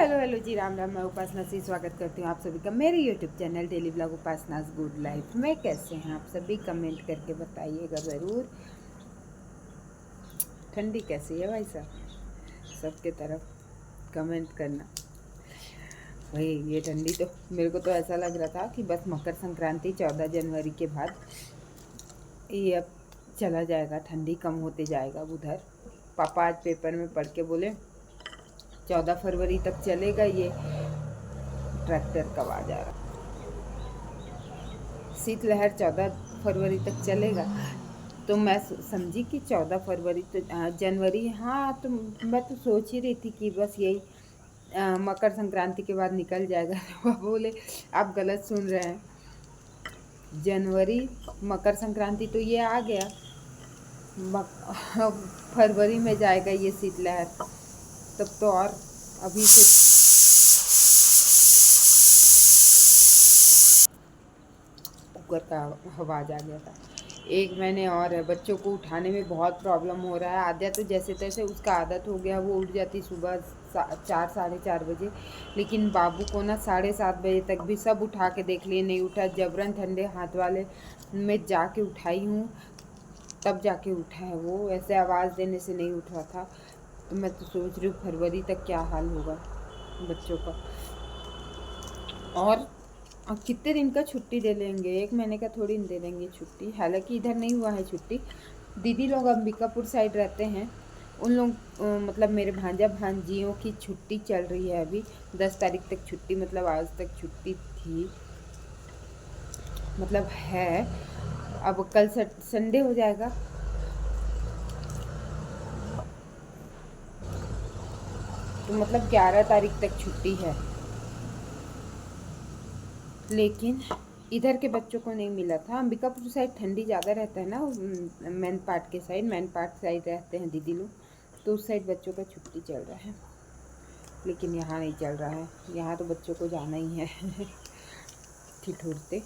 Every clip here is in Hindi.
हेलो हेलो जी, राम राम। मैं उपासना से स्वागत करती हूँ आप सभी का मेरे यूट्यूब चैनल डेली ब्लॉग उपासनास गुड लाइफ में। कैसे हैं आप सभी? कमेंट करके बताइएगा ज़रूर। ठंडी कैसी है भाई साहब? सबके तरफ कमेंट करना भाई। ये ठंडी तो मेरे को तो ऐसा लग रहा था कि बस मकर संक्रांति 14 जनवरी के बाद ये अब चला जाएगा, ठंडी कम होते जाएगा। उधर पापा आज पेपर में पढ़ के बोले 14 फरवरी तक चलेगा ये ट्रैक्टर। कब आ जा रहा शीतलहर 14 फरवरी तक चलेगा। तो मैं समझी कि 14 फरवरी तो जनवरी। हाँ, तो मैं तो सोच ही रही थी कि बस यही मकर संक्रांति के बाद निकल जाएगा। तो वो बोले आप गलत सुन रहे हैं, जनवरी मकर संक्रांति तो ये आ गया, फरवरी में जाएगा ये शीतलहर। तब तो और अभी से कुकर का आवाज़ आ गया था। एक महीने और है। बच्चों को उठाने में बहुत प्रॉब्लम हो रहा है। आद्या तो जैसे तैसे उसका आदत हो गया, वो उठ जाती सुबह 4 साढ़े 4 बजे। लेकिन बाबू को ना 7:30 बजे तक भी सब उठा के देख लिए, नहीं उठा। जबरन ठंडे हाथ वाले में जाके उठाई हूँ, तब जाके उठा है वो। ऐसे आवाज़ देने से नहीं उठ रहा था। तो मैं तो सोच रही हूँ फरवरी तक क्या हाल होगा बच्चों का। और अब कितने दिन का छुट्टी दे लेंगे? 1 महीने का थोड़ी दे देंगे छुट्टी। हालांकि इधर नहीं हुआ है छुट्टी। दीदी लोग अंबिकापुर साइड रहते हैं, उन लोग मतलब मेरे भांजा भांजियों की छुट्टी चल रही है अभी। 10 तारीख तक छुट्टी, मतलब आज तक छुट्टी थी, मतलब है। अब कल संडे हो जाएगा। तो मतलब 11 तारीख तक छुट्टी है। लेकिन इधर के बच्चों को नहीं मिला था। अंबिकापुर साइड ठंडी ज़्यादा रहता है ना, मैन पार्ट के साइड, मैन पार्ट साइड रहते हैं दीदी लोग, तो उस साइड बच्चों का छुट्टी चल रहा है। लेकिन यहाँ नहीं चल रहा है। यहाँ तो बच्चों को जाना ही है ठिठुरते।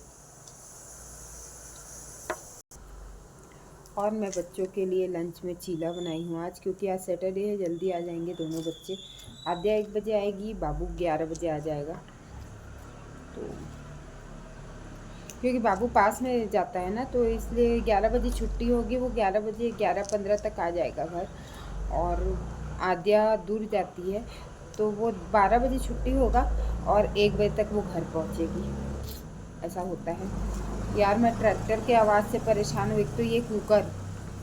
और मैं बच्चों के लिए लंच में चीला बनाई हूँ आज, क्योंकि आज सैटरडे है, जल्दी आ जाएंगे दोनों बच्चे। आद्या 1 बजे आएगी, बाबू 11 बजे आ जाएगा। तो क्योंकि बाबू पास में जाता है ना, तो इसलिए 11 बजे छुट्टी होगी। वो 11 बजे 11:15 तक आ जाएगा घर। और आद्या दूर जाती है, तो वो 12 बजे छुट्टी होगा और 1 बजे तक वो घर पहुंचेगी। ऐसा होता है यार। मैं ट्रैक्टर के आवाज़ से परेशान हूँ। एक तो ये कुकर,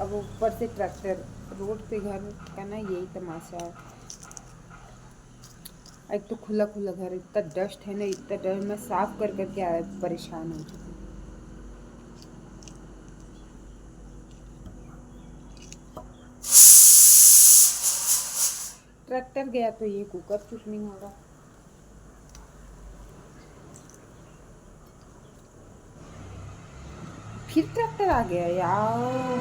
अब ऊपर से ट्रैक्टर। रोड पे घर का ना यही तमाशा है। एक तो खुला खुला घर, इतना डस्ट है ना, इतना डस्ट। मैं साफ कर करके परेशान हो चुकी हूँ। ट्रैक्टर गया तो ये कुकर चुप नहीं होगा। फिर ट्रैक्टर आ गया यार,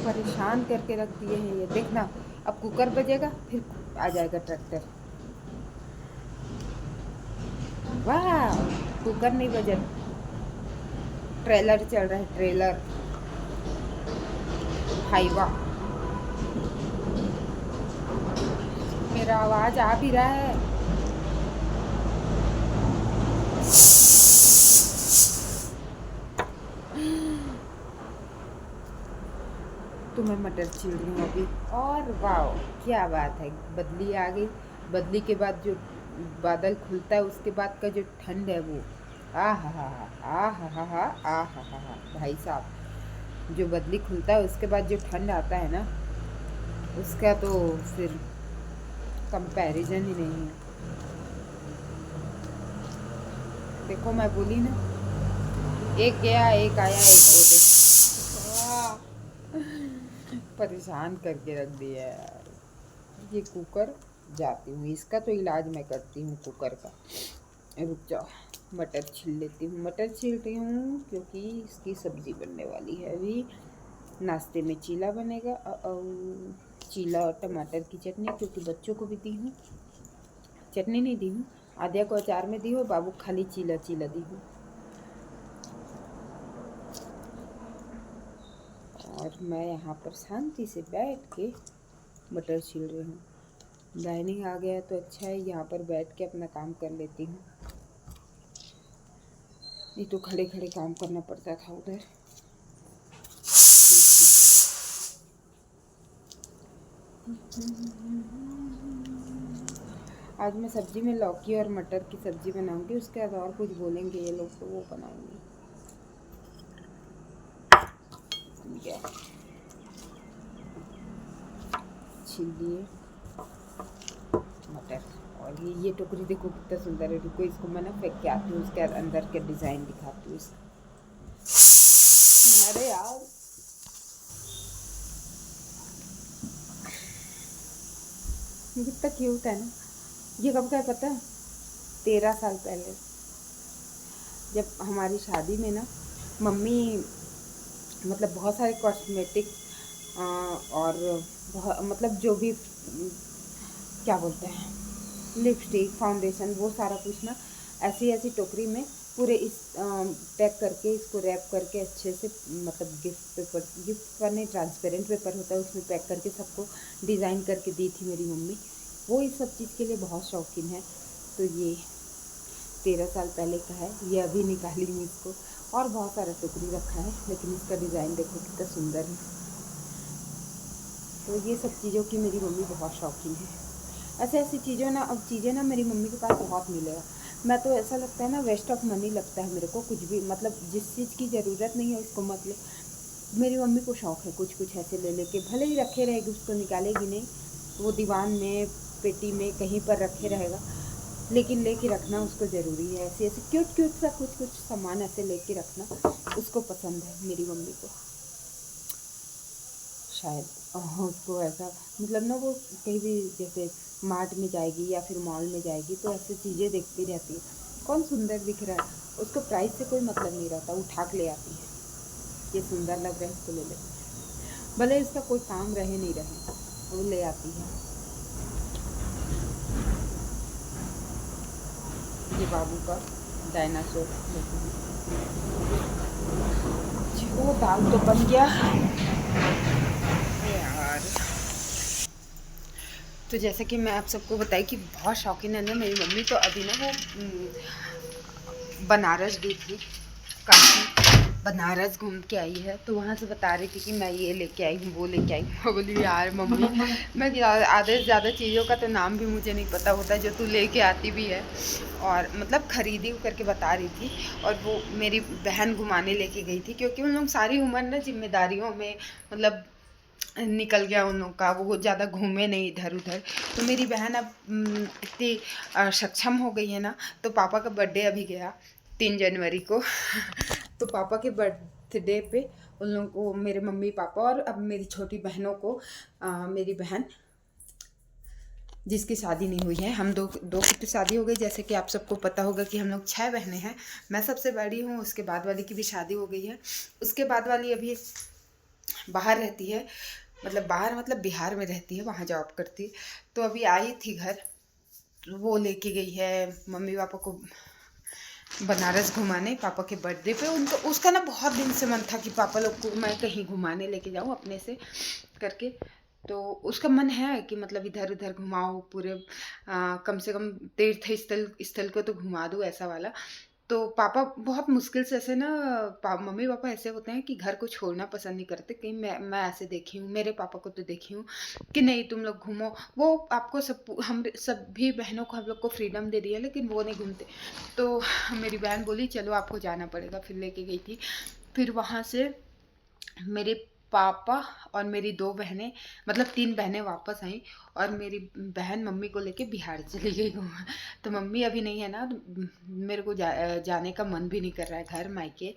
परेशान करके रख दिए हैं ये। देखना, अब कुकर बजेगा फिर आ जाएगा ट्रैक्टर। वाह, कुकर नहीं बजा, ट्रेलर चल रहा है, ट्रेलर हाईवा। मेरा आवाज आ भी रहा है। तो मैं मटर छील रही हूँ अभी। और वाह, क्या बात है, बदली आ गई। बदली के बाद जो बादल खुलता है, उसके बाद का जो ठंड है वो, आ हा हा हा, आ हा हा हा, आ हा हा हा। भाई साहब, जो बदली खुलता है उसके बाद जो ठंड आता है ना, उसका तो फिर कंपैरिजन ही नहीं है। देखो, मैं बोली ना, एक गया एक आया, एक परेशान करके रख दिया यार ये कुकर। जाती हूँ, इसका तो इलाज मैं करती हूँ कुकर का। रुक जाओ, मटर छील लेती हूँ। मटर छील रही हूँ क्योंकि इसकी सब्ज़ी बनने वाली है अभी। नाश्ते में चीला बनेगा, चीला और टमाटर की चटनी, क्योंकि बच्चों को भी दी हूँ। चटनी नहीं दी हूँ, आद्या को अचार में दी हो, बाबू खाली चीला चीला दी हूँ। और मैं यहाँ पर शांति से बैठ के मटर छील रही हूँ। डाइनिंग आ गया तो अच्छा है, यहाँ पर बैठ के अपना काम कर लेती हूँ। नहीं तो खड़े खड़े काम करना पड़ता था उधर। आज मैं सब्जी में लौकी और मटर की सब्जी बनाऊंगी, उसके बाद और कुछ बोलेंगे ये लोग तो वो बनाऊंगी। छील लिए मटर, और ये टोकरी देखो कितना सुंदर है। रुको इसको मैं ना फेंक के आती हूँ, उसके अंदर के डिज़ाइन दिखाती हूँ इसका। अरे यार ये कितना क्यूट है ना। ये कब का है पता है? 13 साल पहले, जब हमारी शादी में ना मम्मी मतलब बहुत सारे कॉस्मेटिक और बहुत मतलब जो भी क्या बोलते हैं लिपस्टिक फाउंडेशन वो सारा कुछ ना ऐसी ऐसी टोकरी में पूरे इस पैक करके इसको रैप करके अच्छे से मतलब गिफ्ट पर नहीं, ट्रांसपेरेंट पेपर होता है उसमें पैक करके सबको डिज़ाइन करके दी थी मेरी मम्मी। वो इस सब चीज़ के लिए बहुत शौकीन है। तो ये 13 साल पहले का है, ये अभी निकाली हूँ इसको। और बहुत सारा टोकरी रखा है, लेकिन इसका डिज़ाइन देखो कितना सुंदर है। तो ये सब चीज़ों की मेरी मम्मी बहुत शौकीन है। ऐसे ऐसी चीज़ें ना मेरी मम्मी के पास बहुत मिलेगा। मैं तो ऐसा लगता है ना वेस्ट ऑफ मनी लगता है मेरे को, कुछ भी मतलब जिस चीज़ की ज़रूरत नहीं है उसको मतलब मेरी मम्मी को शौक़ है कुछ कुछ ऐसे ले लेके, भले ही रखे रहेगी उसको निकालेगी नहीं, वो दीवान में पेटी में कहीं पर रखे रहेगा, लेकिन लेके रखना उसको ज़रूरी है। ऐसे ऐसे क्यूट क्यूट सा कुछ कुछ सामान ऐसे लेके रखना उसको पसंद है मेरी मम्मी को। शायद उसको ऐसा मतलब ना वो कहीं भी जैसे मार्ट में जाएगी या फिर मॉल में जाएगी तो ऐसी चीज़ें देखती रहती है, कौन सुंदर दिख रहा है उसको प्राइस से कोई मतलब नहीं रहता, उठा के ले आती है। ये सुंदर लग रहा है इसको ले लेते, भले इसका कोई काम रहे नहीं रहे वो ले आती है। ये बाबू का डायनासोर वो दाल तो बन गया यार। तो जैसे कि मैं आप सबको बताई कि बहुत शौकीन है ना मेरी मम्मी, तो अभी ना वो बनारस गई थी, काशी बनारस घूम के आई है, तो वहाँ से बता रही थी कि मैं ये लेके आई हूँ वो लेके आई हूँ। बोली यार मम्मी मैं आधे से ज़्यादा चीज़ों का तो नाम भी मुझे नहीं पता होता जो तू लेके आती भी है, और मतलब खरीदी करके बता रही थी। और वो मेरी बहन घुमाने लेके गई थी, क्योंकि उन लोग सारी उम्र ना जिम्मेदारियों में मतलब निकल गया उन लोग का, वो ज़्यादा घूमे नहीं इधर उधर। तो मेरी बहन अब इतनी सक्षम हो गई है ना, तो पापा का बर्थडे अभी गया 3 जनवरी को तो पापा के बर्थडे पे उन लोगों को मेरे मम्मी पापा और अब मेरी छोटी बहनों को मेरी बहन जिसकी शादी नहीं हुई है, हम दो की तो शादी हो गई, जैसे कि आप सबको पता होगा कि हम लोग 6 बहनें हैं, मैं सबसे बड़ी हूँ। उसके बाद वाली की भी शादी हो गई है, उसके बाद वाली अभी बाहर रहती है, मतलब बाहर मतलब बिहार में रहती है, वहाँ जॉब करती है। तो अभी आई थी घर, तो वो लेके गई है मम्मी पापा को बनारस घुमाने पापा के बर्थडे पे। उनको उसका ना बहुत दिन से मन था कि पापा लोग को मैं कहीं घुमाने लेके जाऊँ अपने से करके, तो उसका मन है कि मतलब इधर उधर घुमाओ पूरे कम से कम तीर्थ स्थल को तो घुमा दूँ ऐसा वाला। तो पापा बहुत मुश्किल से ऐसे ना मम्मी पापा ऐसे होते हैं कि घर को छोड़ना पसंद नहीं करते। कहीं मैं ऐसे देखी हूँ, मेरे पापा को तो देखी हूँ कि नहीं तुम लोग घूमो, वो आपको सब हम सभी बहनों को हम लोग को फ्रीडम दे दी है, लेकिन वो नहीं घूमते। तो मेरी बहन बोली चलो आपको जाना पड़ेगा, फिर लेके गई थी। फिर वहाँ से मेरे पापा और मेरी 2 बहनें मतलब 3 बहनें वापस आई, और मेरी बहन मम्मी को लेके बिहार चली गई घूमने। तो मम्मी अभी नहीं है ना, तो मेरे को जाने का मन भी नहीं कर रहा है घर मायके,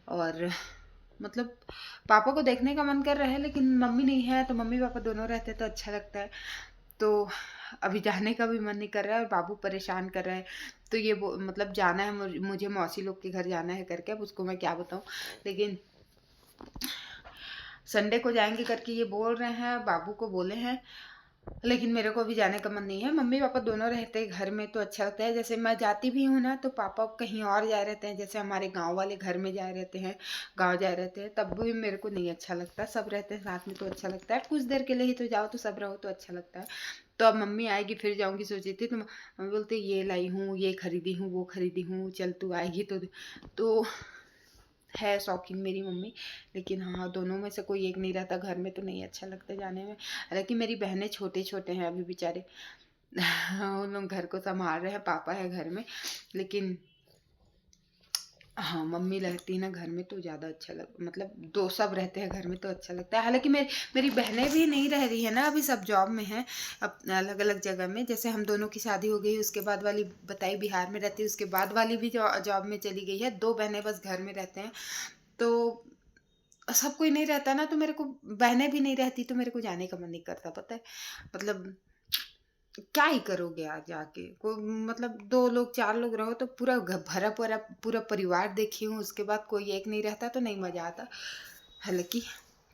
और मतलब पापा को देखने का मन कर रहा है, लेकिन मम्मी नहीं है तो मम्मी पापा दोनों रहते तो अच्छा लगता है। तो अभी जाने का भी मन नहीं कर रहा है और बाबू परेशान कर रहा है। तो ये मतलब जाना है मुझे मौसी लोग के घर जाना है करके, अब उसको मैं क्या बताऊँ, लेकिन संडे को जाएंगे करके ये बोल रहे हैं, बाबू को बोले हैं। लेकिन मेरे को अभी जाने का मन नहीं है। मम्मी पापा दोनों रहते हैं घर में तो अच्छा लगता है। जैसे मैं जाती भी हूँ ना तो पापा कहीं और जाए रहते हैं, जैसे हमारे गांव वाले घर में जाए रहते हैं, गांव जाए रहते हैं, तब भी मेरे को नहीं अच्छा लगता। सब रहते हैं साथ में तो अच्छा लगता है, कुछ देर के लिए ही तो जाओ तो सब रहो तो अच्छा लगता है। तो अब मम्मी आएगी फिर जाऊंगी सोची थी, तो मम्मी बोलते ये लाई हूँ, ये खरीदी हूँ, वो खरीदी हूँ, चल तू आएगी तो है शौकीन मेरी मम्मी। लेकिन हाँ, दोनों में से कोई एक नहीं रहता घर में तो नहीं अच्छा लगता जाने में। हालांकि मेरी बहनें छोटे छोटे हैं अभी बेचारे, उन लोग घर को संभाल रहे हैं, पापा है घर में। लेकिन हाँ, मम्मी रहती ना घर में तो ज़्यादा अच्छा मतलब दो सब रहते हैं घर में तो अच्छा लगता है। हालांकि मेरी बहनें भी नहीं रह रही है ना, अभी सब जॉब में हैं, अब अलग अलग जगह में। जैसे हम दोनों की शादी हो गई, उसके बाद वाली बताई बिहार में रहती है, उसके बाद वाली भी जॉब में चली गई है। दो बहनें बस घर में रहते हैं। तो सब कोई नहीं रहता ना, तो मेरे को बहनें भी नहीं रहती तो मेरे को जाने का मन नहीं करता, पता है। मतलब क्या ही करोगे आज जाके, को मतलब दो लोग चार लोग रहो तो पूरा भरा पूरा पूरा परिवार देखी हूँ, उसके बाद कोई एक नहीं रहता तो नहीं मजा आता। हालांकि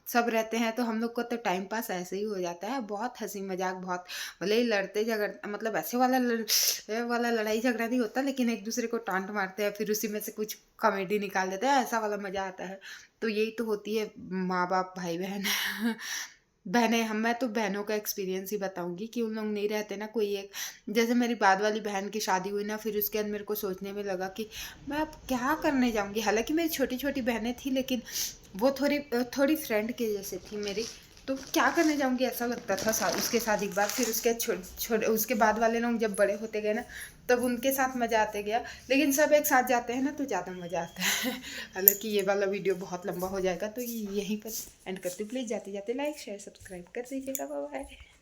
सब रहते हैं तो हम लोग को तो टाइम पास ऐसे ही हो जाता है, बहुत हंसी मजाक, बहुत भले ही लड़ते झगड़ मतलब ऐसे वाला लड़ाई झगड़ा नहीं होता, लेकिन एक दूसरे को टांट मारते हैं फिर उसी में से कुछ कॉमेडी निकाल देते हैं, ऐसा वाला मजा आता है। तो यही तो होती है माँ बाप भाई बहन। बहनें हम मैं तो बहनों का एक्सपीरियंस ही बताऊंगी कि उन लोग नहीं रहते ना कोई एक। जैसे मेरी बाद वाली बहन की शादी हुई ना, फिर उसके बाद मेरे को सोचने में लगा कि मैं अब क्या करने जाऊंगी। हालांकि मेरी छोटी छोटी बहनें थी, लेकिन वो थोड़ी थोड़ी फ्रेंड के जैसे थी मेरी, तो क्या करने जाऊंगी ऐसा लगता था उसके साथ एक बार। फिर उसके छोटे उसके बाद वाले लोग जब बड़े होते गए ना, तब उनके साथ मज़ा आते गया। लेकिन सब एक साथ जाते हैं ना तो ज़्यादा मज़ा आता है। हालांकि ये वाला वीडियो बहुत लंबा हो जाएगा तो यहीं पर एंड करती हूँ। प्लीज़ जाते जाते लाइक शेयर सब्सक्राइब कर दीजिएगा। Bye bye.